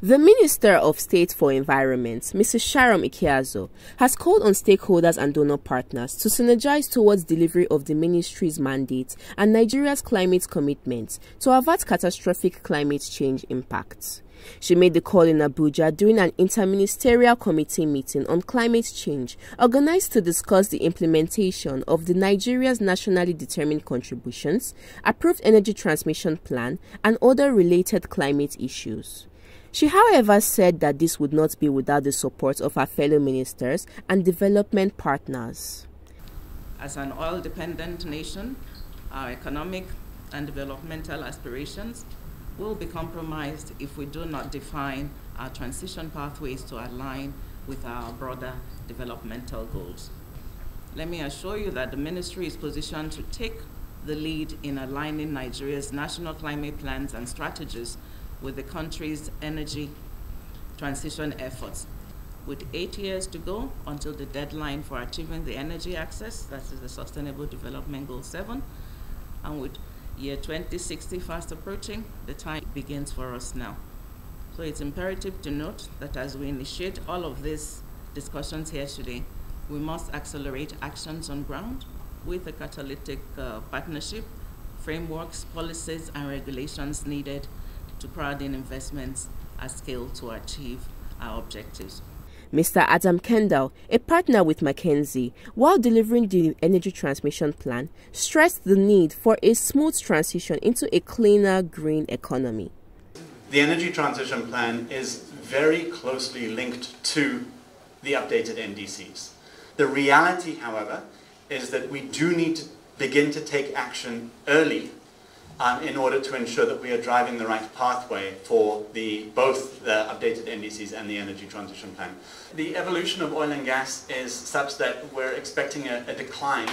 The Minister of State for Environment, Mrs. Sharon Ikeazor, has called on stakeholders and donor partners to synergize towards delivery of the ministry's mandate and Nigeria's climate commitments to avert catastrophic climate change impacts. She made the call in Abuja during an interministerial committee meeting on climate change organized to discuss the implementation of the Nigeria's nationally determined contributions, approved energy transmission plan, and other related climate issues. She, however, said that this would not be without the support of her fellow ministers and development partners. As an oil-dependent nation, our economic and developmental aspirations will be compromised if we do not define our transition pathways to align with our broader developmental goals. Let me assure you that the ministry is positioned to take the lead in aligning Nigeria's national climate plans and strategies with the country's energy transition efforts. With 8 years to go until the deadline for achieving the energy access, that is the Sustainable Development Goal 7, and with year 2060 fast approaching, the time begins for us now. So it's imperative to note that as we initiate all of these discussions here today, we must accelerate actions on ground with a catalytic partnership, frameworks, policies, and regulations needed to crowd in investments at scale to achieve our objectives. Mr. Adam Kendall, a partner with McKinsey, while delivering the energy transmission plan, stressed the need for a smooth transition into a cleaner, green economy. The energy transition plan is very closely linked to the updated NDCs. The reality, however, is that we do need to begin to take action early in order to ensure that we are driving the right pathway for both the updated NDCs and the energy transition plan. The evolution of oil and gas is such that we're expecting a decline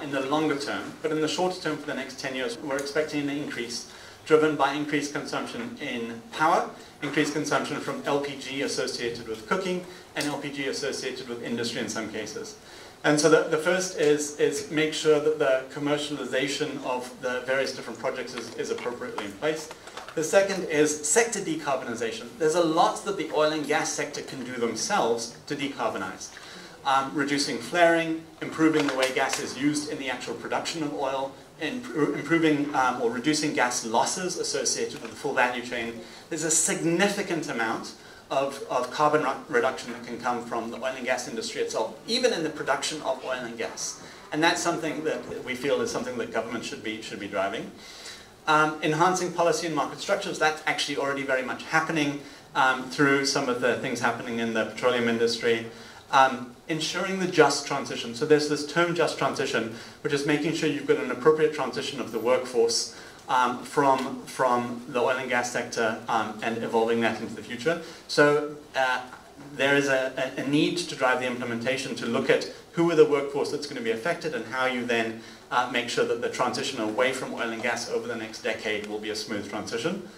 in the longer term, but in the shorter term for the next 10 years, we're expecting an increase driven by increased consumption in power, increased consumption from LPG associated with cooking, and LPG associated with industry in some cases. And so the first is make sure that the commercialization of the various different projects is appropriately in place. The second is sector decarbonization. There's a lot that the oil and gas sector can do themselves to decarbonize. Reducing flaring, improving the way gas is used in the actual production of oil, improving or reducing gas losses associated with the full value chain. There's a significant amount of carbon reduction that can come from the oil and gas industry itself, even in the production of oil and gas. And that's something that we feel is something that government should be driving. Enhancing policy and market structures, that's actually already very much happening through some of the things happening in the petroleum industry. Ensuring the just transition. So there's this term just transition, which is making sure you've got an appropriate transition of the workforce from the oil and gas sector and evolving that into the future. So there is a need to drive the implementation to look at who are the workforce that's going to be affected and how you then make sure that the transition away from oil and gas over the next decade will be a smooth transition.